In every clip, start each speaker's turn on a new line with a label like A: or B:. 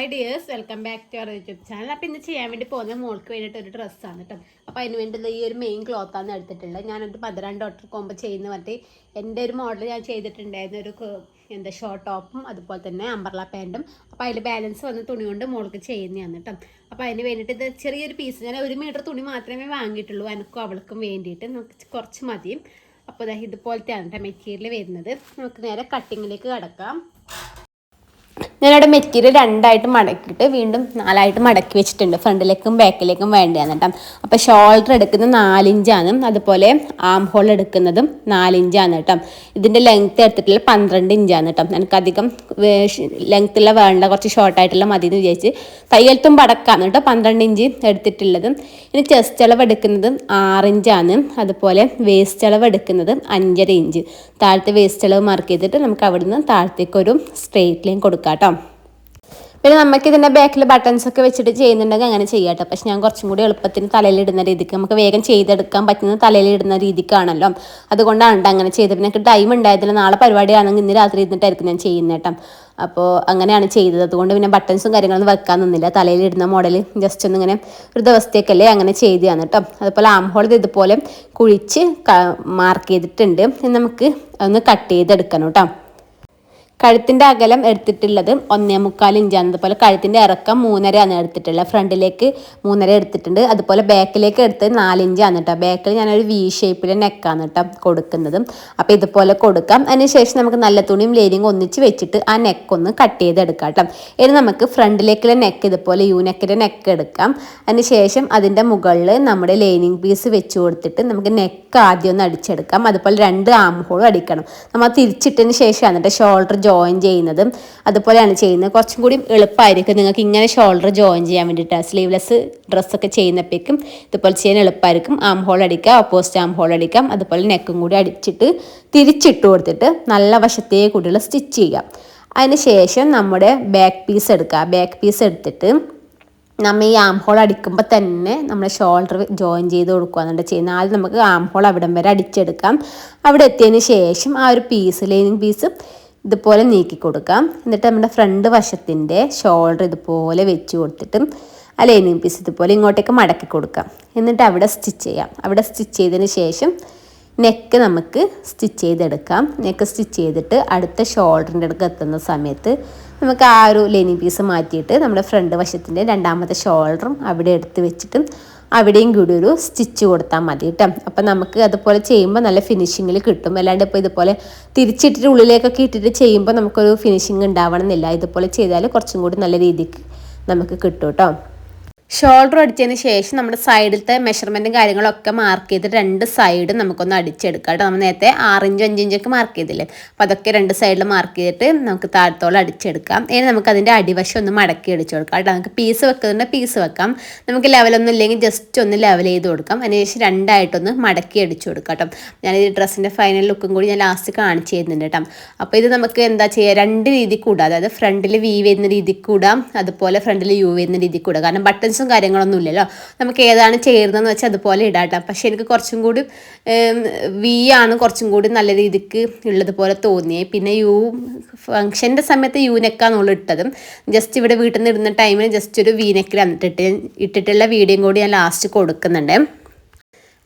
A: High dears, welcome back to our YouTube channel. അപ്പോൾ ഇന്ന് ചെയ്യാൻ വേണ്ടി പോകുന്ന മോൾക്ക് വേണ്ടിയിട്ട് ഒരു ഡ്രസ്സാണ് കേട്ടോ. അപ്പോൾ അതിന് വേണ്ടി ഈ ഒരു മെയിൻ ക്ലോത്താണ് എടുത്തിട്ടുള്ളത്. ഞാനൊരു 12 ഡോട്ടർ കോമ്പ് ചെയ്യുന്ന മറ്റേ എൻ്റെ ഒരു മോഡൽ ഞാൻ ചെയ്തിട്ടുണ്ടായിരുന്ന ഒരു ഷോർട്ട് ടോപ്പും അതുപോലെ തന്നെ അംബ്രല പാൻറ്റും. അപ്പോൾ അതിൽ ബാലൻസ് വന്ന തുണി കൊണ്ട് മോൾക്ക് ചെയ്യുന്നതാണ് കേട്ടോ. അപ്പോൾ അതിന് വേണ്ടിയിട്ട് ഇത് ചെറിയൊരു പീസ്, ഞാൻ 1 മീറ്റർ തുണി മാത്രമേ വാങ്ങിയിട്ടുള്ളൂ. എനിക്കും അവൾക്കും വേണ്ടിയിട്ട് നമുക്ക് കുറച്ച് മതിയും. അപ്പോൾ ഇതുപോലത്തെയാണ് കേട്ടോ മെറ്റീരിയൽ വരുന്നത്. നമുക്ക് നേരെ കട്ടിങ്ങിലേക്ക് കടക്കാം. ഞാനവിടെ മെറ്റീരിയൽ 2ആയിട്ട് മടക്കിയിട്ട് വീണ്ടും 4ആയിട്ട് മടക്കി വെച്ചിട്ടുണ്ട്. ഫ്രണ്ടിലേക്കും ബാക്കിലേക്കും വേണ്ടിയാണ് കേട്ടോ. അപ്പോൾ ഷോൾഡർ എടുക്കുന്നത് 4 ഇഞ്ചാണ്, അതുപോലെ ആം ഹോൾ എടുക്കുന്നതും 4 ഇഞ്ചാണ് കേട്ടോ. ഇതിൻ്റെ ലെങ്ത്ത് എടുത്തിട്ടുള്ള 12 ഇഞ്ചാണ് കേട്ടോ. എനിക്കധികം ലെങ്ത്തുള്ള വേണ്ട, കുറച്ച് ഷോർട്ടായിട്ടുള്ള മതി എന്ന് വിചാരിച്ച് തയ്യൽത്തും പടക്കാണ് കേട്ടോ 12 ഇഞ്ച് എടുത്തിട്ടുള്ളത്. ഇനി ചെസ്റ്റ് അളവ് എടുക്കുന്നത് 6 ഇഞ്ചാണ്, അതുപോലെ വേസ്റ്റ് അളവ് എടുക്കുന്നത് 5.5 ഇഞ്ച്. താഴത്തെ വേസ്റ്റ് അളവ് മാർക്ക് ചെയ്തിട്ട് നമുക്ക് അവിടുന്ന് താഴത്തേക്കൊരു സ്ട്രെയിറ്റ് ലൈൻ കൊടുക്കാം കേട്ടോ. പിന്നെ നമുക്ക് ഇതിൻ്റെ ബാക്കിൽ ബട്ടൺസ് ഒക്കെ വെച്ചിട്ട് ചെയ്യുന്നുണ്ടെങ്കിൽ അങ്ങനെ ചെയ്യാം കേട്ടോ. പക്ഷെ ഞാൻ കുറച്ചും കൂടി എളുപ്പത്തിന് തലയിലിടുന്ന രീതിക്ക്, നമുക്ക് വേഗം ചെയ്തെടുക്കാൻ പറ്റുന്ന തലയിലിടുന്ന രീതിക്കാണല്ലോ, അതുകൊണ്ടാണ് അങ്ങനെ ചെയ്തത്. എനിക്ക് ടൈം ഉണ്ടായതില്ല, നാളെ പരിപാടിയാണെങ്കിൽ ഇന്ന് രാത്രി ഇരുന്നിട്ടായിരിക്കും ഞാൻ ചെയ്യുന്നത് കേട്ടോ. അപ്പോൾ അങ്ങനെയാണ് ചെയ്തത്. അതുകൊണ്ട് പിന്നെ ബട്ടൺസും കാര്യങ്ങളൊന്നും വെക്കാൻ നിന്നില്ല. തലയിലിടുന്ന മോഡൽ ജസ്റ്റ് ഒന്നിങ്ങനെ ഒരു ദിവസത്തേക്കല്ലേ അങ്ങനെ ചെയ്തതാണ് കേട്ടോ. അതുപോലെ ആം ഹോൾ ഇതുപോലെ കുഴിച്ച് മാർക്ക് ചെയ്തിട്ടുണ്ട്. നമുക്ക് ഒന്ന് കട്ട് ചെയ്തെടുക്കണം കേട്ടോ. കഴുത്തിൻ്റെ അകലം എടുത്തിട്ടുള്ളത് 1.25 ഇഞ്ചാണ്. അതുപോലെ കഴുത്തിൻ്റെ ഇറക്കം 3.5 എടുത്തിട്ടുള്ളത്. ഫ്രണ്ടിലേക്ക് 3.5 എടുത്തിട്ടുണ്ട്. അതുപോലെ ബാക്കിലേക്ക് എടുത്തത് 4 ഇഞ്ചാണ് കേട്ടോ. ബാക്കിൽ ഞാനൊരു വി ഷേപ്പിലെ നെക്കാണ് കേട്ടോ കൊടുക്കുന്നത്. അപ്പോൾ ഇതുപോലെ കൊടുക്കാം. അതിനുശേഷം നമുക്ക് നല്ല തുണിയും ലൈനിങ്ങും ഒന്നിച്ച് വെച്ചിട്ട് ആ നെക്കൊന്ന് കട്ട് ചെയ്തെടുക്കാം കേട്ടോ. ഇനി നമുക്ക് ഫ്രണ്ടിലേക്കുള്ള നെക്ക് ഇതുപോലെ യു നെക്കിൻ്റെ നെക്ക് എടുക്കാം. അതിനുശേഷം അതിൻ്റെ മുകളിൽ നമ്മുടെ ലൈനിങ് പീസ് വെച്ച് കൊടുത്തിട്ട് നമുക്ക് നെക്ക് ആദ്യം ഒന്ന് അടിച്ചെടുക്കാം. അതുപോലെ 2 ആം ഹോളും അടിക്കണം. നമ്മൾ തിരിച്ചിട്ടതിന് ശേഷമാണ് കേട്ടോ ഷോൾഡർ ജോയിൻ ചെയ്യുന്നത്. അതുപോലെയാണ് ചെയ്യുന്നത്. കുറച്ചും കൂടി എളുപ്പമായിരിക്കും നിങ്ങൾക്ക് ഇങ്ങനെ ഷോൾഡർ ജോയിൻ ചെയ്യാൻ വേണ്ടിയിട്ട്. സ്ലീവ്ലെസ് ഡ്രസ്സൊക്കെ ചെയ്യുന്നപ്പോഴേക്കും ഇതുപോലെ ചെയ്യാൻ എളുപ്പമായിരിക്കും. ആം ഹോൾ അടിക്കാം, ഓപ്പോസിറ്റ് ആം ഹോൾ അടിക്കാം. അതുപോലെ നെക്കും കൂടി അടിച്ചിട്ട് തിരിച്ചിട്ട് കൊടുത്തിട്ട് നല്ല വശത്തേ കൂടിയുള്ള സ്റ്റിച്ച് ചെയ്യാം. അതിന് ശേഷം നമ്മുടെ ബാക്ക് പീസ് എടുക്കുക. ബാക്ക് പീസ് എടുത്തിട്ട് നമ്മൾ ഈ ആം ഹോൾ അടിക്കുമ്പോൾ തന്നെ നമ്മൾ ഷോൾഡർ ജോയിൻ ചെയ്ത് കൊടുക്കുകയെന്നുണ്ട് ചെയ്യുന്നത്. ആദ്യം നമുക്ക് ആം ഹോൾ അവിടം വരെ അടിച്ചെടുക്കാം. അവിടെ എത്തിയതിന് ശേഷം ആ ഒരു പീസ് ലൈനിങ് പീസ് ഇതുപോലെ നീക്കി കൊടുക്കാം. എന്നിട്ട് നമ്മുടെ ഫ്രണ്ട് വശത്തിൻ്റെ ഷോൾഡർ ഇതുപോലെ വെച്ച് കൊടുത്തിട്ട് ആ ലൈനിങ് പീസ് ഇതുപോലെ ഇങ്ങോട്ടേക്ക് മടക്കി കൊടുക്കാം. എന്നിട്ട് അവിടെ സ്റ്റിച്ച് ചെയ്യാം. അവിടെ സ്റ്റിച്ച് ചെയ്തതിന് ശേഷം നെക്ക് നമുക്ക് സ്റ്റിച്ച് ചെയ്തെടുക്കാം. നെക്ക് സ്റ്റിച്ച് ചെയ്തിട്ട് അടുത്ത ഷോൾഡറിൻ്റെ അടുത്ത് എത്തുന്ന സമയത്ത് നമുക്ക് ആ ഒരു ലൈനിങ് പീസ് മാറ്റിയിട്ട് നമ്മുടെ ഫ്രണ്ട് വശത്തിൻ്റെ 2ാമത്തെ ഷോൾഡറും അവിടെ എടുത്ത് വെച്ചിട്ട് അവിടെയും കൂടി ഒരു സ്റ്റിച്ച് കൊടുത്താൽ മതി കേട്ടോ. അപ്പം നമുക്ക് അതുപോലെ ചെയ്യുമ്പോൾ നല്ല ഫിനിഷിങ്ങിൽ കിട്ടും. അല്ലാണ്ട് ഇപ്പോൾ ഇതുപോലെ തിരിച്ചിട്ടിട്ട് ഉള്ളിലേക്കൊക്കെ ഇട്ടിട്ട് ചെയ്യുമ്പോൾ നമുക്കൊരു ഫിനിഷിങ് ഉണ്ടാവണമെന്നില്ല. ഇതുപോലെ ചെയ്താൽ കുറച്ചും കൂടി നല്ല രീതിക്ക് നമുക്ക് കിട്ടും കേട്ടോ. ഷോൾഡർ അടിച്ചതിന് ശേഷം നമ്മുടെ സൈഡിലത്തെ മെഷർമെൻറ്റും കാര്യങ്ങളൊക്കെ മാർക്ക് ചെയ്തിട്ട് 2 സൈഡും നമുക്കൊന്ന് അടിച്ചെടുക്കാം കേട്ടോ. നമ്മൾ നേരത്തെ 6 ഇഞ്ച് 5 ഇഞ്ചൊക്കെ മാർക്ക് ചെയ്തില്ലേ, അപ്പോൾ അതൊക്കെ 2 സൈഡിൽ മാർക്ക് ചെയ്തിട്ട് നമുക്ക് താഴത്തോളം അടിച്ചെടുക്കാം. ഇനി നമുക്ക് അതിൻ്റെ അടിവശം ഒന്ന് മടക്കി അടിച്ചു കൊടുക്കാം കേട്ടോ. നമുക്ക് പീസ് വെക്കുന്നുണ്ട്, പീസ് വെക്കാം. നമുക്ക് ലെവലൊന്നും ഇല്ലെങ്കിൽ ജസ്റ്റ് ഒന്ന് ലെവൽ ചെയ്ത് കൊടുക്കാം. അതിനുശേഷം 2ആയിട്ടൊന്ന് മടക്കി അടിച്ചു കൊടുക്കാം കേട്ടോ. ഞാൻ ഈ ഡ്രസ്സിൻ്റെ ഫൈനൽ ലുക്കും കൂടി ഞാൻ ലാസ്റ്റ് കാണിച്ചു തരുന്നുണ്ട് കേട്ടോ. അപ്പോൾ ഇത് നമുക്ക് എന്താ ചെയ്യുക, 2 രീതിക്ക് കൂടാം. അതായത് ഫ്രണ്ടിൽ വി വരുന്ന രീതിക്ക് കൂടാം, അതുപോലെ ഫ്രണ്ടിൽ യു വരുന്ന രീതിക്ക് കൂടാം. കാരണം ബട്ടൺസ് കാര്യങ്ങളൊന്നും ഇല്ലല്ലോ, നമുക്ക് ഏതാണ് ചേരുന്നതെന്ന് വെച്ചാൽ അതുപോലെ ഇടാം. പക്ഷെ എനിക്ക് കുറച്ചും കൂടി വി ആണ് കുറച്ചും കൂടി നല്ല രീതിക്ക് ഉള്ളതുപോലെ തോന്നിയേ. പിന്നെ ഫംഗ്ഷൻ്റെ സമയത്ത് യു നെക്കാന്നുള്ളത് ഇട്ടതും ജസ്റ്റ് ഇവിടെ വീട്ടിൽ നിന്ന് ഇടുന്ന ടൈമിന് ജസ്റ്റ് ഒരു വി നെക്കിലാണ് ഇട്ടിട്ടുള്ള വീഡിയോയും കൂടി ഞാൻ ലാസ്റ്റ് കൊടുക്കുന്നുണ്ട്.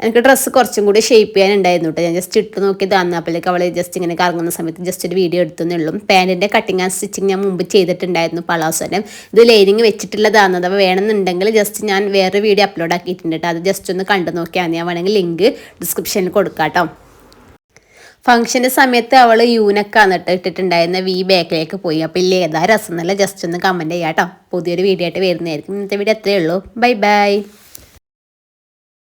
A: എനിക്ക് ഡ്രസ്സ് കുറച്ചും കൂടി ഷേപ്പ് ചെയ്യാനുണ്ടായിരുന്നു കേട്ടോ. ഞാൻ ജസ്റ്റ് ഇട്ട് നോക്കിയതാണ്. അപ്പോഴേക്ക് അവൾ ജസ്റ്റ് ഇങ്ങനെ കറങ്ങുന്ന സമയത്ത് ജസ്റ്റ് ഒരു വീഡിയോ എടുത്തേ ഉള്ളൂ. പാൻറ്റിൻ്റെ കട്ടിങ് ആൻഡ് സ്റ്റിച്ചിങ് ഞാൻ മുമ്പ് ചെയ്തിട്ടുണ്ടായിരുന്നു പളാസോൻ്റെ. ഇത് ലൈനിങ് വെച്ചിട്ടുള്ളതാണ്. അപ്പോൾ വേണമെന്നുണ്ടെങ്കിൽ ജസ്റ്റ് ഞാൻ വേറെ വീഡിയോ അപ്ലോഡ് ആക്കിയിട്ടുണ്ട് കേട്ടോ. അത് ജസ്റ്റ് ഒന്ന് കണ്ടു നോക്കിയാൽ ഞാൻ വേണമെങ്കിൽ ലിങ്ക് ഡിസ്ക്രിപ്ഷനിൽ കൊടുക്കാം കേട്ടോ. ഫംഗ്ഷൻ്റെ സമയത്ത് അവൾ യൂനക്കാണ് ഇട്ടിട്ടുണ്ടായിരുന്ന വി ബാക്കിലേക്ക് പോയി. അപ്പോൾ ഇല്ല ഏതാ രസം എന്നല്ല ജസ്റ്റ് ഒന്ന് കമൻറ്റ് ചെയ്യാം കേട്ടോ. പുതിയൊരു വീഡിയോ ആയിട്ട് വരുന്നതായിരിക്കും. ഇന്നത്തെ വീഡിയോ അത്രയേ ഉള്ളൂ. Bye bye.